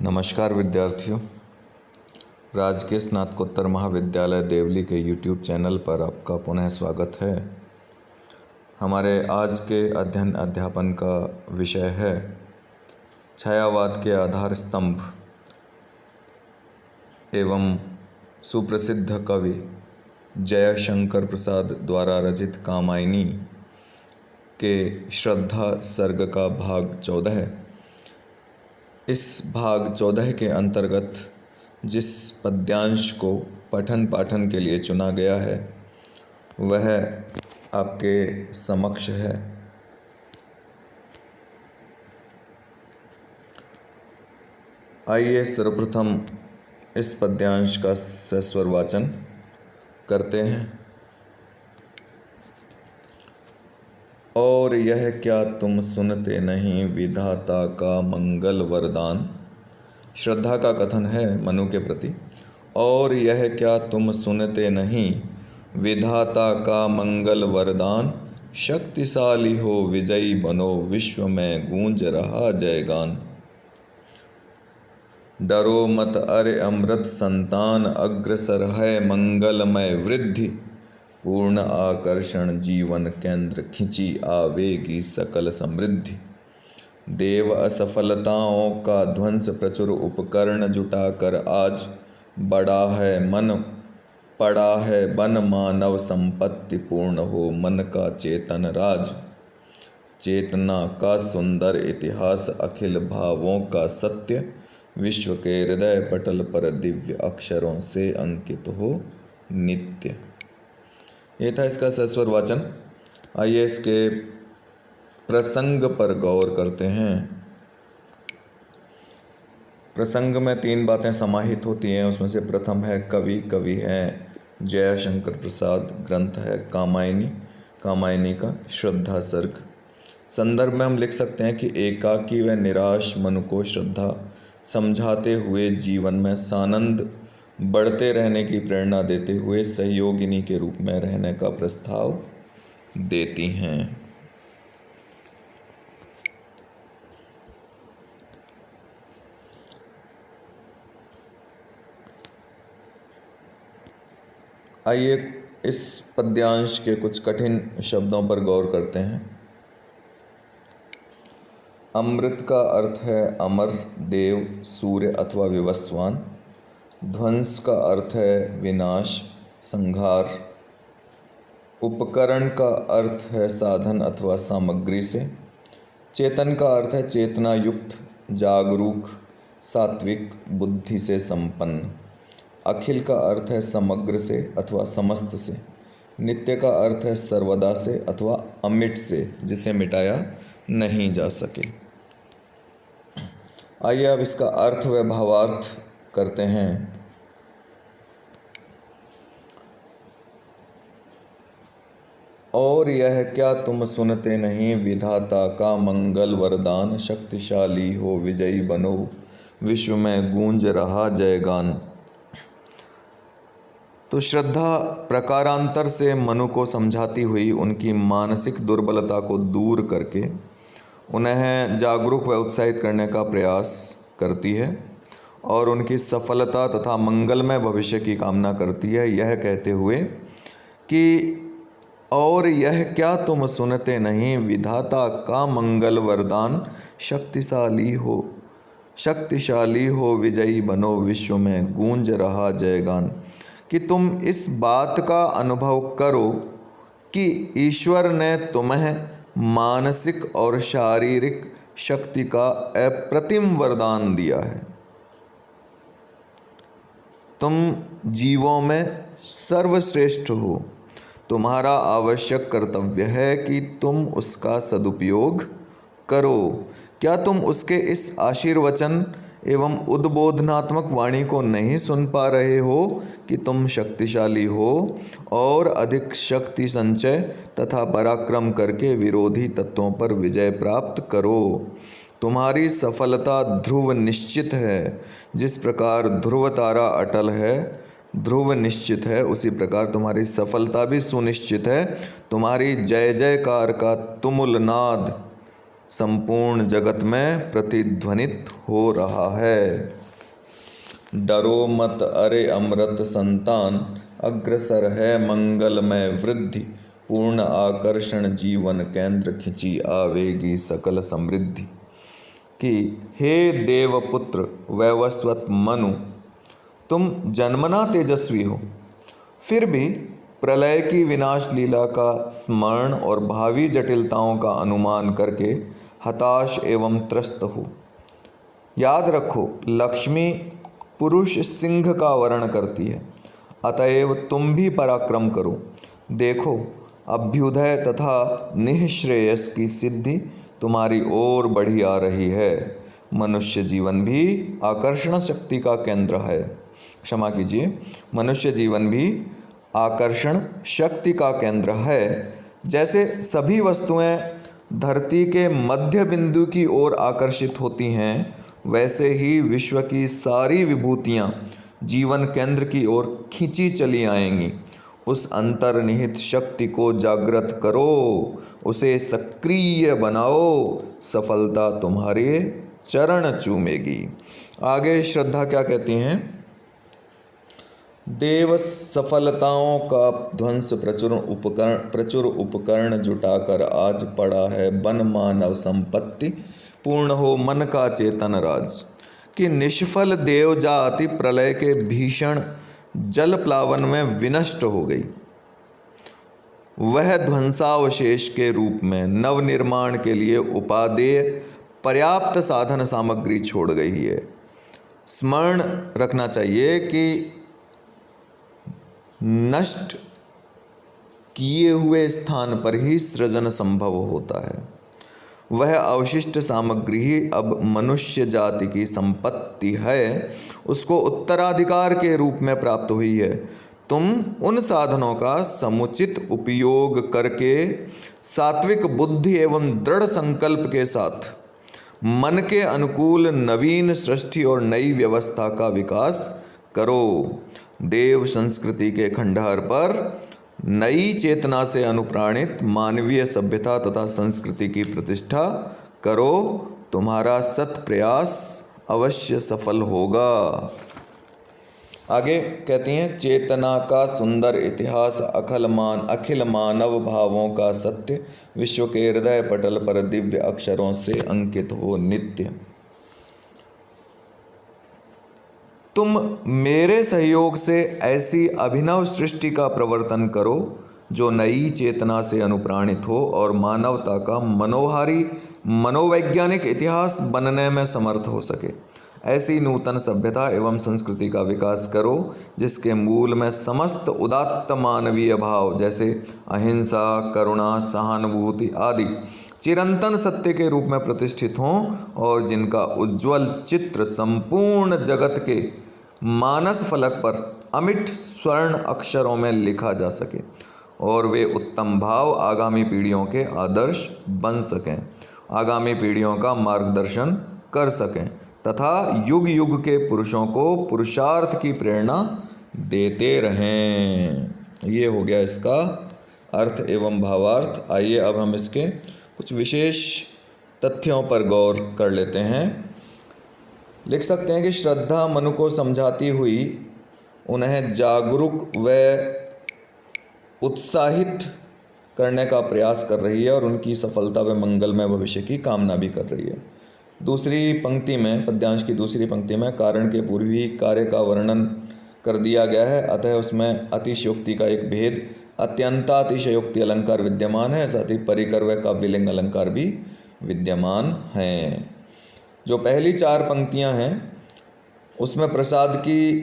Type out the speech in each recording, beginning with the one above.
नमस्कार विद्यार्थियों, राजकीय स्नातकोत्तर महाविद्यालय देवली के YouTube चैनल पर आपका पुनः स्वागत है। हमारे आज के अध्ययन अध्यापन का विषय है छायावाद के आधार स्तंभ एवं सुप्रसिद्ध कवि जयशंकर प्रसाद द्वारा रचित कामायनी के श्रद्धा सर्ग का भाग 14 है। इस भाग 14 के अंतर्गत जिस पद्यांश को पठन पाठन के लिए चुना गया है वह आपके समक्ष है। आइए सर्वप्रथम इस पद्यांश का सस्वर वाचन करते हैं। और यह क्या तुम सुनते नहीं विधाता का मंगल वरदान। श्रद्धा का कथन है मनु के प्रति। और यह क्या तुम सुनते नहीं विधाता का मंगल वरदान, शक्तिशाली हो विजयी बनो विश्व में गूंज रहा जयगान। डरो मत अरे अमृत संतान, अग्रसर है मंगलमय वृद्धि। पूर्ण आकर्षण जीवन केंद्र, खिंची आवेगी सकल समृद्धि। देव असफलताओं का ध्वंस प्रचुर उपकरण जुटाकर आज बड़ा है मन पड़ा है बन मानव संपत्ति। पूर्ण हो मन का चेतन राज, चेतना का सुंदर इतिहास। अखिल भावों का सत्य विश्व के हृदय पटल पर दिव्य अक्षरों से अंकित हो नित्य। ये था इसका सस्वर वाचन। आइए इसके प्रसंग पर गौर करते हैं। प्रसंग में 3 बातें समाहित होती हैं। उसमें से प्रथम है कवि। कवि है जयशंकर प्रसाद। ग्रंथ है कामायनी। कामायनी का श्रद्धा सर्ग। संदर्भ में हम लिख सकते हैं कि एकाकी व निराश मन को श्रद्धा समझाते हुए जीवन में सानंद बढ़ते रहने की प्रेरणा देते हुए सहयोगिनी के रूप में रहने का प्रस्ताव देती हैं। आइए इस पद्यांश के कुछ कठिन शब्दों पर गौर करते हैं। अमृत का अर्थ है अमर, देव, सूर्य अथवा विवस्वान। ध्वंस का अर्थ है विनाश, संहार। उपकरण का अर्थ है साधन अथवा सामग्री से। चेतन का अर्थ है चेतना युक्त, जागरूक, सात्विक, बुद्धि से संपन्न। अखिल का अर्थ है समग्र से अथवा समस्त से। नित्य का अर्थ है सर्वदा से अथवा अमिट से, जिसे मिटाया नहीं जा सके। आइए अब इसका अर्थ व भावार्थ करते हैं। और यह क्या तुम सुनते नहीं विधाता का मंगल वरदान, शक्तिशाली हो विजयी बनो विश्व में गूंज रहा जयगान। तो श्रद्धा प्रकारांतर से मनु को समझाती हुई उनकी मानसिक दुर्बलता को दूर करके उन्हें जागरूक व उत्साहित करने का प्रयास करती है और उनकी सफलता तथा मंगलमय भविष्य की कामना करती है, यह कहते हुए कि और यह क्या तुम सुनते नहीं विधाता का मंगल वरदान, शक्तिशाली हो विजयी बनो विश्व में गूंज रहा जयगान। कि तुम इस बात का अनुभव करो कि ईश्वर ने तुम्हें मानसिक और शारीरिक शक्ति का अप्रतिम वरदान दिया है। तुम जीवों में सर्वश्रेष्ठ हो। तुम्हारा आवश्यक कर्तव्य है कि तुम उसका सदुपयोग करो। क्या तुम उसके इस आशीर्वचन एवं उद्बोधनात्मक वाणी को नहीं सुन पा रहे हो कि तुम शक्तिशाली हो और अधिक शक्ति संचय तथा पराक्रम करके विरोधी तत्वों पर विजय प्राप्त करो। तुम्हारी सफलता ध्रुव निश्चित है। जिस प्रकार ध्रुव तारा अटल है, ध्रुव निश्चित है, उसी प्रकार तुम्हारी सफलता भी सुनिश्चित है। तुम्हारी जय जयकार का तुमुल नाद संपूर्ण जगत में प्रतिध्वनित हो रहा है। डरो मत अरे अमृत संतान, अग्रसर है मंगलमय वृद्धि, पूर्ण आकर्षण जीवन केंद्र खिंची आवेगी सकल समृद्धि। कि हे देवपुत्र वैवस्वत मनु, तुम जन्मना तेजस्वी हो, फिर भी प्रलय की विनाश लीला का स्मरण और भावी जटिलताओं का अनुमान करके हताश एवं त्रस्त हो। याद रखो, लक्ष्मी पुरुष सिंह का वर्ण करती है, अतएव तुम भी पराक्रम करो। देखो, अभ्युदय तथा निःश्रेयस की सिद्धि तुम्हारी ओर बढ़ी आ रही है। मनुष्य जीवन भी आकर्षण शक्ति का केंद्र है। क्षमा कीजिए, मनुष्य जीवन भी आकर्षण शक्ति का केंद्र है। जैसे सभी वस्तुएं धरती के मध्य बिंदु की ओर आकर्षित होती हैं, वैसे ही विश्व की सारी विभूतियां जीवन केंद्र की ओर खींची चली आएंगी। उस अंतर्निहित शक्ति को जागृत करो, उसे सक्रिय बनाओ, सफलता तुम्हारे चरण चूमेगी। आगे श्रद्धा क्या कहती हैं? देव सफलताओं का ध्वंस प्रचुर उपकरण जुटाकर आज पड़ा है बन मानव संपत्ति, पूर्ण हो मन का चेतन राज। कि निष्फल देव जाति प्रलय के भीषण जल प्लावन में विनष्ट हो गई। वह ध्वंसावशेष के रूप में नव निर्माण के लिए उपादेय पर्याप्त साधन सामग्री छोड़ गई है। स्मरण रखना चाहिए कि नष्ट किए हुए स्थान पर ही सृजन संभव होता है। वह अवशिष्ट सामग्री ही अब मनुष्य जाति की संपत्ति है, उसको उत्तराधिकार के रूप में प्राप्त हुई है। तुम उन साधनों का समुचित उपयोग करके सात्विक बुद्धि एवं दृढ़ संकल्प के साथ मन के अनुकूल नवीन सृष्टि और नई व्यवस्था का विकास करो। देव संस्कृति के खंडहर पर नई चेतना से अनुप्राणित मानवीय सभ्यता तथा संस्कृति की प्रतिष्ठा करो। तुम्हारा सत प्रयास अवश्य सफल होगा। आगे कहती हैं, चेतना का सुंदर इतिहास अखिल मानव भावों का सत्य, विश्व के हृदय पटल पर दिव्य अक्षरों से अंकित हो नित्य। तुम मेरे सहयोग से ऐसी अभिनव सृष्टि का प्रवर्तन करो जो नई चेतना से अनुप्राणित हो और मानवता का मनोहारी मनोवैज्ञानिक इतिहास बनने में समर्थ हो सके। ऐसी नूतन सभ्यता एवं संस्कृति का विकास करो जिसके मूल में समस्त उदात्त मानवीय भाव जैसे अहिंसा, करुणा, सहानुभूति आदि चिरंतन सत्य के रूप में प्रतिष्ठित हों और जिनका उज्ज्वल चित्र संपूर्ण जगत के मानस फलक पर अमिट स्वर्ण अक्षरों में लिखा जा सके और वे उत्तम भाव आगामी पीढ़ियों के आदर्श बन सकें, आगामी पीढ़ियों का मार्गदर्शन कर सकें तथा युग युग के पुरुषों को पुरुषार्थ की प्रेरणा देते रहें। ये हो गया इसका अर्थ एवं भावार्थ। आइए अब हम इसके कुछ विशेष तथ्यों पर गौर कर लेते हैं। लिख सकते हैं कि श्रद्धा मनु को समझाती हुई उन्हें जागरूक व उत्साहित करने का प्रयास कर रही है और उनकी सफलता व मंगलमय भविष्य की कामना भी कर रही है। दूसरी पंक्ति में, पद्यांश की दूसरी पंक्ति में कारण के पूर्व ही कार्य का वर्णन कर दिया गया है, अतः उसमें अतिशयोक्ति का एक भेद अत्यंतातिशयोक्ति अलंकार विद्यमान है, साथ ही परिकर व काव्यलिंग अलंकार भी विद्यमान हैं। जो पहली चार पंक्तियां हैं उसमें प्रसाद की,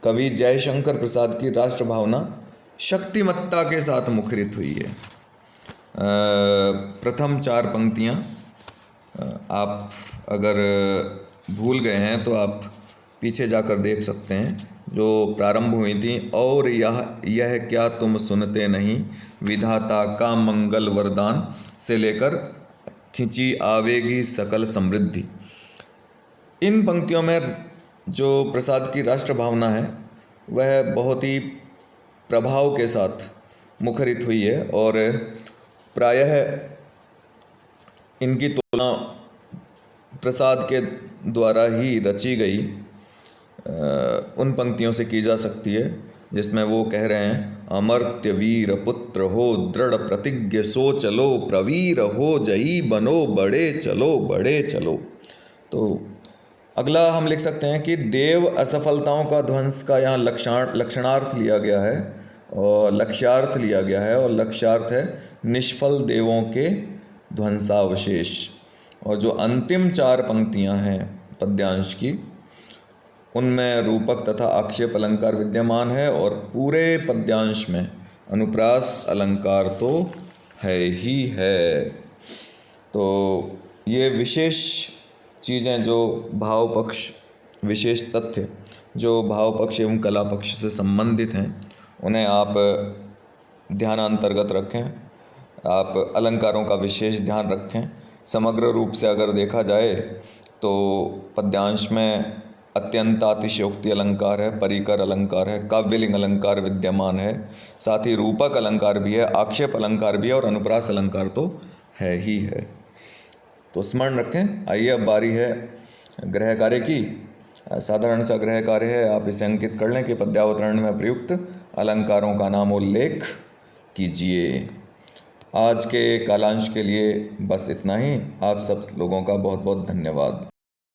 कवि जयशंकर प्रसाद की राष्ट्र भावना शक्तिमत्ता के साथ मुखरित हुई है। प्रथम चार पंक्तियां आप अगर भूल गए हैं तो आप पीछे जाकर देख सकते हैं, जो प्रारंभ हुई थी। और यह क्या तुम सुनते नहीं, विधाता का मंगल वरदान से लेकर खिंची आवेगी सकल समृद्धि। इन पंक्तियों में जो प्रसाद की राष्ट्र भावना है वह बहुत ही प्रभाव के साथ मुखरित हुई है और प्रायः इनकी तुलना प्रसाद के द्वारा ही रची गई उन पंक्तियों से की जा सकती है जिसमें वो कह रहे हैं, अमर्त्य वीर पुत्र हो दृढ़ प्रतिज्ञ सो चलो, प्रवीर हो जई बनो बड़े चलो बड़े चलो। तो अगला हम लिख सकते हैं कि देव असफलताओं का ध्वंस का यहाँ लक्षणार्थ लिया गया है और लक्ष्यार्थ लिया गया है, और लक्ष्यार्थ है निष्फल देवों के ध्वंसावशेष। और जो अंतिम 4 पंक्तियाँ हैं पद्यांश की, उनमें रूपक तथा आक्षेप अलंकार विद्यमान है, और पूरे पद्यांश में अनुप्रास अलंकार तो है ही है। तो ये विशेष चीज़ें जो भाव पक्ष, विशेष तथ्य जो भाव पक्ष एवं कला पक्ष से संबंधित हैं, उन्हें आप ध्यानांतर्गत रखें, आप अलंकारों का विशेष ध्यान रखें। समग्र रूप से अगर देखा जाए तो पद्यांश में अत्यंत अतिशयोक्ति अलंकार है, परिकर अलंकार है, काव्यलिंग अलंकार विद्यमान है, साथ ही रूपक अलंकार भी है, आक्षेप अलंकार भी है, और अनुप्रास अलंकार तो है ही है। तो स्मरण रखें। आइए अब बारी है गृह कार्य की। साधारण सा गृह कार्य है, आप इसे अंकित कर लें कि पद्यावतरण में प्रयुक्त अलंकारों का नामोल्लेख कीजिए। आज के कालांश के लिए बस इतना ही। आप सब लोगों का बहुत बहुत धन्यवाद।